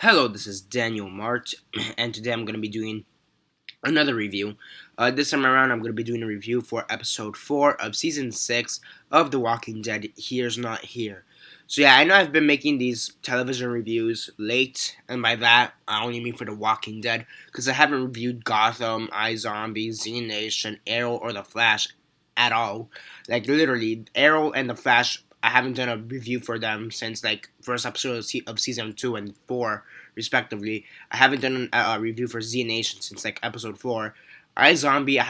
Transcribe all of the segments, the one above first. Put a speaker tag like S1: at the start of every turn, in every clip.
S1: Hello, this is Daniel Mart, and today I'm going to be doing another review. This time around, I'm going to be doing a review for episode 4 of season 6 of The Walking Dead, Here's Not Here. So yeah, I know I've been making these television reviews late, and by that, I only mean for The Walking Dead, because I haven't reviewed Gotham, iZombie, Z Nation, Arrow, or The Flash at all. Like, literally, Arrow and The Flash, I haven't done a review for them since, like, first episode of season 2 and 4, respectively. I haven't done a review for Z Nation since, like, episode 4. iZombie, I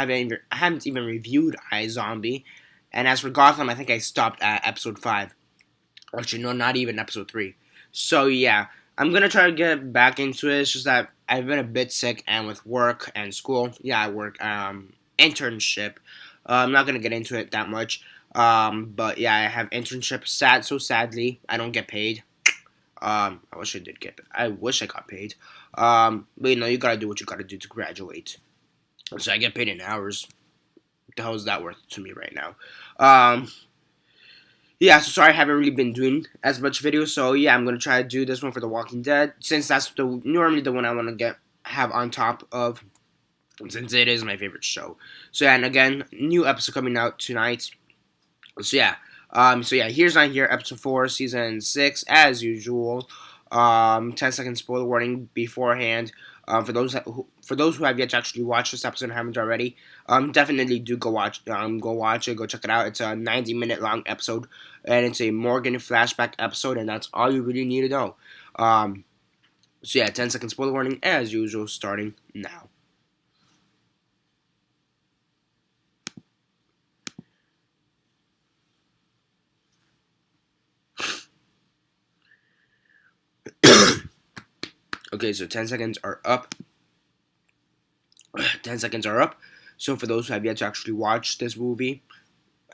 S1: haven't even reviewed iZombie. And as for Gotham, I think I stopped at episode 5. Actually, no, not even episode 3. So, yeah, I'm gonna try to get back into it. It's just that I've been a bit sick, and with work and school, yeah, I work, internship. I'm not gonna get into it that much. But yeah, I have internship. Sadly, I don't get paid. I wish I did get. I wish I got paid. But you gotta do what you gotta do to graduate. So I get paid in hours. What the hell is that worth to me right now? Um, yeah. So sorry, I haven't really been doing as much videos. So yeah, I'm gonna try to do this one for The Walking Dead, since that's normally the one I want to have on top of, since it is my favorite show. So yeah, and again, new episode coming out tonight. So yeah, here's on here, episode 4, season 6, as usual. 10-second spoiler warning beforehand. For those who have yet to actually watch this episode and haven't already, definitely do go watch it, go check it out. It's a 90-minute long episode, and it's a Morgan flashback episode, and that's all you really need to know. So yeah, 10-second spoiler warning as usual, starting now. Okay, so 10 seconds are up. 10 seconds are up. So for those who have yet to actually watch this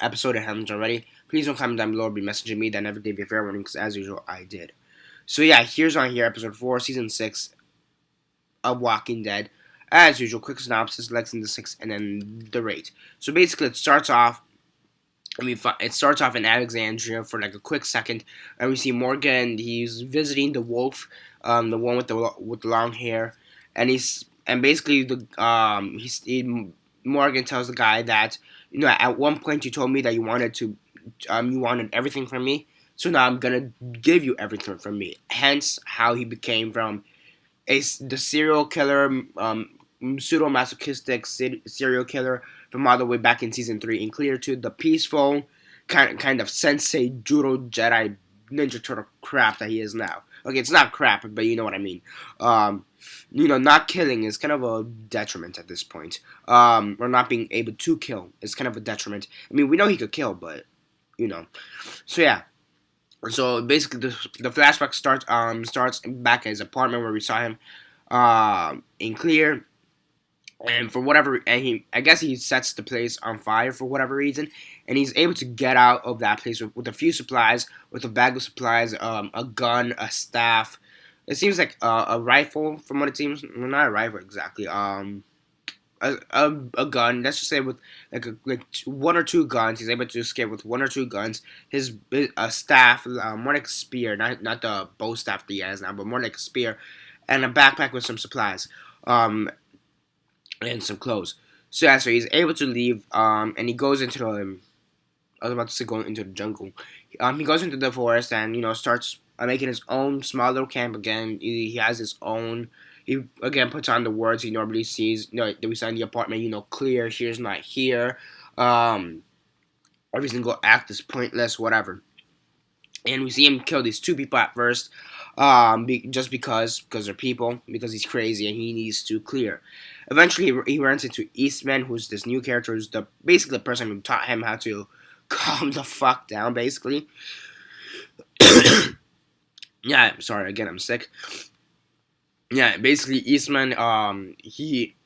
S1: episode and haven't already, please don't comment down below or be messaging me. That never gave you a fair warning, because as usual, I did. So yeah, here's on here, episode 4, season 6 of Walking Dead. As usual, quick synopsis, Lex in the 6, and then the rate. So basically, it starts off in Alexandria for like a quick second, and we see Morgan. He's visiting the wolf, the one with the long hair, and basically Morgan tells the guy that, at one point you told me that you wanted everything from me, so now I'm gonna give you everything from me. Hence how he became from the serial killer, pseudo-masochistic serial killer from all the way back in season 3 in Clear, to the peaceful kind of sensei judo Jedi ninja turtle crap that he is now. Okay, it's not crap, but you know what I mean. Not killing is kind of a detriment at this point. Or not being able to kill is kind of a detriment. I mean, we know he could kill, but so yeah. So basically, the flashback starts back at his apartment where we saw him in Clear, and I guess he sets the place on fire for whatever reason, and he's able to get out of that place with a few supplies, with a bag of supplies, a gun, a staff. It seems like a rifle, from what it seems. Well, not a rifle exactly. A gun. Let's just say with like one or two guns. He's able to escape with one or two guns. His a staff, more like a spear, not the bow staff that he has now, but more like a spear, and a backpack with some supplies, and some clothes. So yeah, so he's able to leave, and he goes into the. I was about to say going into the jungle. He goes into the forest and starts making his own small little camp again. He has his own. He again puts on the words he normally sees. That we saw in the apartment. Clear. Here's not here. Every single act is pointless. Whatever. And we see him kill these two people at first, just because they're people, because he's crazy and he needs to clear. Eventually, he runs into Eastmen, who's this new character, who's basically the person who taught him how to calm the fuck down, basically. Yeah, sorry, again, I'm sick. Yeah, basically, Eastman, he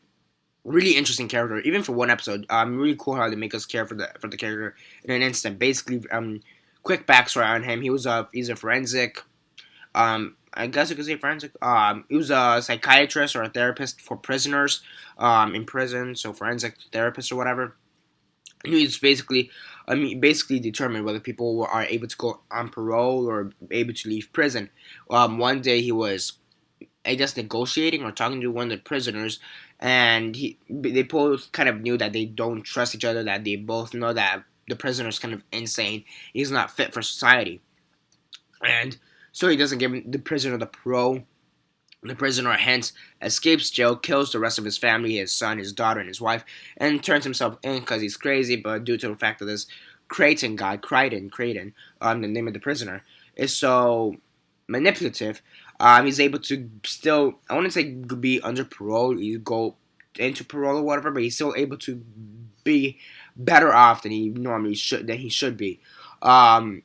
S1: really interesting character, even for one episode. Really cool how they make us care for the character in an instant. Basically, quick backstory on him. He's a forensic. I guess you could say forensic. He was a psychiatrist or a therapist for prisoners, in prison. So forensic therapist or whatever. And he's basically determined whether people are able to go on parole or able to leave prison. One day he was I guess negotiating or talking to one of the prisoners, and they both kind of knew that they don't trust each other. That they both know that the prisoner is kind of insane. He's not fit for society, and so he doesn't give the prisoner the parole. The prisoner hence escapes jail, kills the rest of his family, his son, his daughter, and his wife, and turns himself in because he's crazy. But due to the fact that this Creighton, the name of the prisoner, is so manipulative, he's able to still, I wouldn't say be under parole, you go into parole or whatever, but he's still able to be better off than he should be. Um,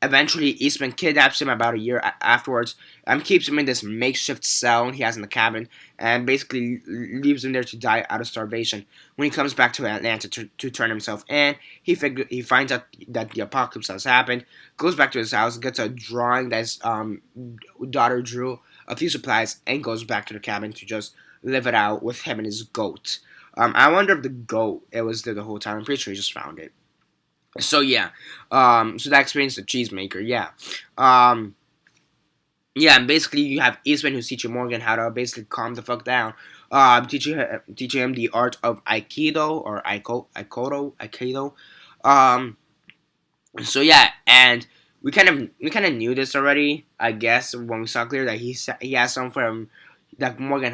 S1: Eventually, Eastman kidnaps him about a year afterwards, keeps him in this makeshift cell he has in the cabin, and basically leaves him there to die out of starvation. When he comes back to Atlanta to turn himself in, he finds out that the apocalypse has happened, goes back to his house, gets a drawing that his daughter drew, a few supplies, and goes back to the cabin to just live it out with him and his goat. I wonder if the goat it was there the whole time. I'm pretty sure he just found it. So yeah, so that explains the cheesemaker. Yeah, yeah, and basically you have Eastman who's teaching Morgan how to basically calm the fuck down. Teaching him the art of Aikido or Aikido. Um, so yeah, and we kind of knew this already, I guess, when we saw clear that he has some form that Morgan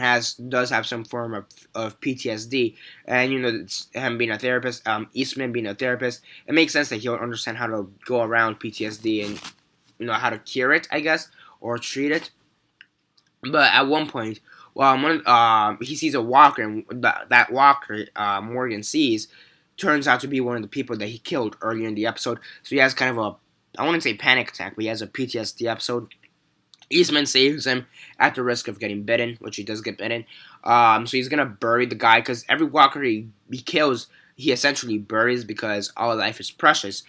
S1: does have some form of PTSD, and it's him being a therapist, Eastman being a therapist, it makes sense that he'll understand how to go around PTSD and how to cure it, I guess, or treat it. But at one point, he sees a walker, and that walker Morgan sees turns out to be one of the people that he killed earlier in the episode. So he has kind of I wouldn't say panic attack, but he has a PTSD episode. Eastman saves him at the risk of getting bitten, which he does get bitten. So he's gonna bury the guy because every walker he kills, he essentially buries because all life is precious,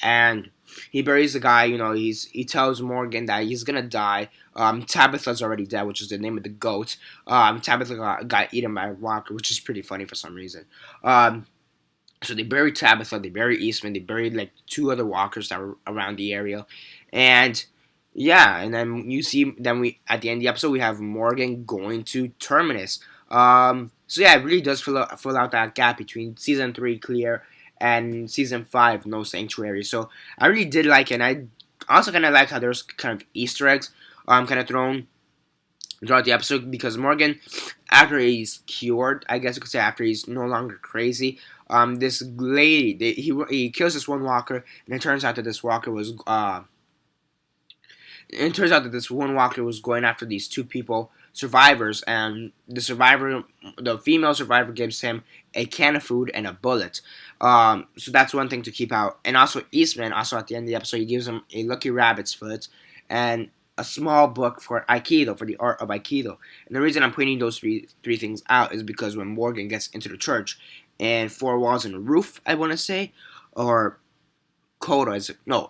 S1: and he buries the guy. He tells Morgan that he's gonna die. Tabitha's already dead, which is the name of the goat. Tabitha got eaten by a walker, which is pretty funny for some reason. So they buried Tabitha, they buried Eastman, they buried like two other walkers that were around the area, and yeah, and then we at the end of the episode we have Morgan going to Terminus. So yeah, it really does fill out that gap between season 3 Clear and season 5 No Sanctuary. So I really did like it, and I also kind of like how there's kind of Easter eggs kind of thrown throughout the episode because Morgan, after he's cured, I guess you could say after he's no longer crazy, this lady, he kills this one walker, and it turns out that this walker was one walker was going after these two people, survivors, and the female survivor gives him a can of food and a bullet. So that's one thing to keep out. And also Eastman, also at the end of the episode, he gives him a lucky rabbit's foot and a small book for Aikido, for the art of Aikido. And the reason I'm pointing those three things out is because when Morgan gets into the church, and four walls and a roof, I want to say, or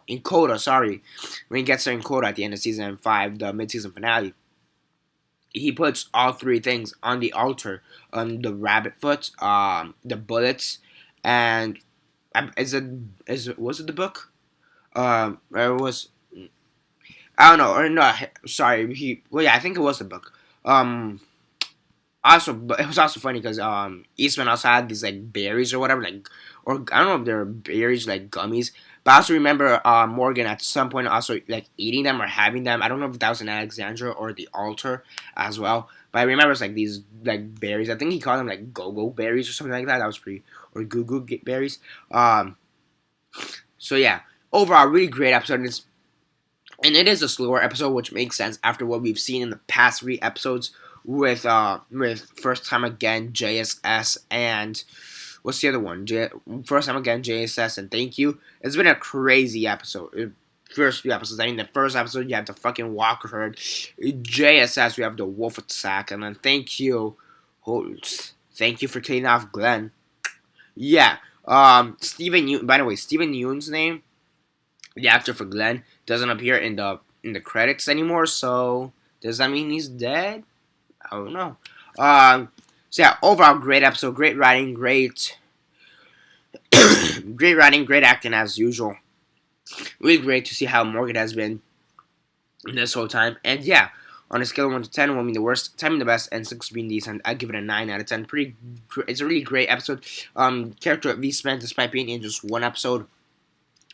S1: in Coda, sorry. When he gets there in Coda at the end of season 5, the mid-season finale, he puts all three things on the altar. The rabbit foot, the bullets, and was it the book? It was, I don't know, or no, sorry, I think it was the book. Also, but it was also funny because Eastman also had these like berries or whatever, like, or I don't know if they're berries like gummies. But I also remember Morgan at some point also like eating them or having them. I don't know if that was in Alexandria or the altar as well. But I remember it's like these like berries. I think he called them like go-go berries or something like that. That was pretty, or goo-goo berries. So yeah, overall really great episode. And it is a slower episode, which makes sense after what we've seen in the past 3 episodes with First Time Again, JSS, and what's the other one? First Time Again, JSS, and Thank You. It's been a crazy episode. First few episodes. I mean, the first episode you have the fucking Walker Herd. JSS we have the Wolf Attack, and then Thank You. Thank you for killing off Glenn. Yeah. Stephen Yeun. By the way, Stephen Yeun's name, the actor for Glenn, doesn't appear in the credits anymore. So does that mean he's dead? I don't know. So yeah, overall great episode, great writing, great writing, great acting as usual. Really great to see how Morgan has been this whole time. And yeah, On a scale of 1 to 10, 1 being the worst, 10 being the best, and 6 being decent, I'd give it a 9 out of 10. It's a really great episode. Character of Eastmen, despite being in just one episode,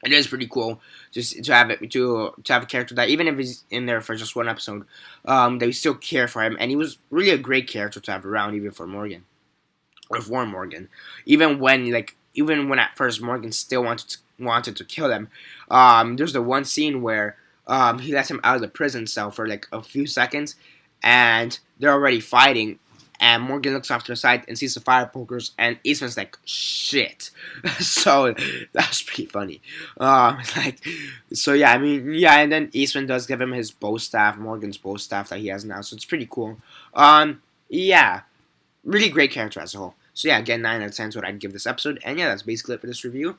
S1: it is pretty cool just to have it to have a character that even if he's in there for just one episode, that we still care for him, and he was really a great character to have around, even for Morgan. Or for Morgan, even when at first Morgan still wanted to kill him. There's the one scene where he lets him out of the prison cell for like a few seconds, and they're already fighting. And Morgan looks off to the side and sees the fire pokers, and Eastman's like, "Shit!" So that's pretty funny. So yeah, I mean, yeah, and then Eastman does give him his bow staff, Morgan's bow staff that he has now. So it's pretty cool. Yeah. Really great character as a whole. So yeah, again, 9 out of 10 is what I'd give this episode. And yeah, that's basically it for this review.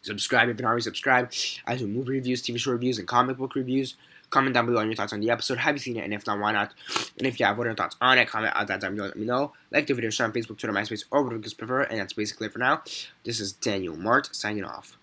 S1: Subscribe if you haven't already subscribed. I do movie reviews, TV show reviews, and comic book reviews. Comment down below on your thoughts on the episode. Have you seen it? And if not, why not? And if you have, what are your thoughts on it? Comment out that down below. Let me know. Like the video, share on Facebook, Twitter, MySpace, or whatever you prefer. And that's basically it for now. This is Daniel Mart signing off.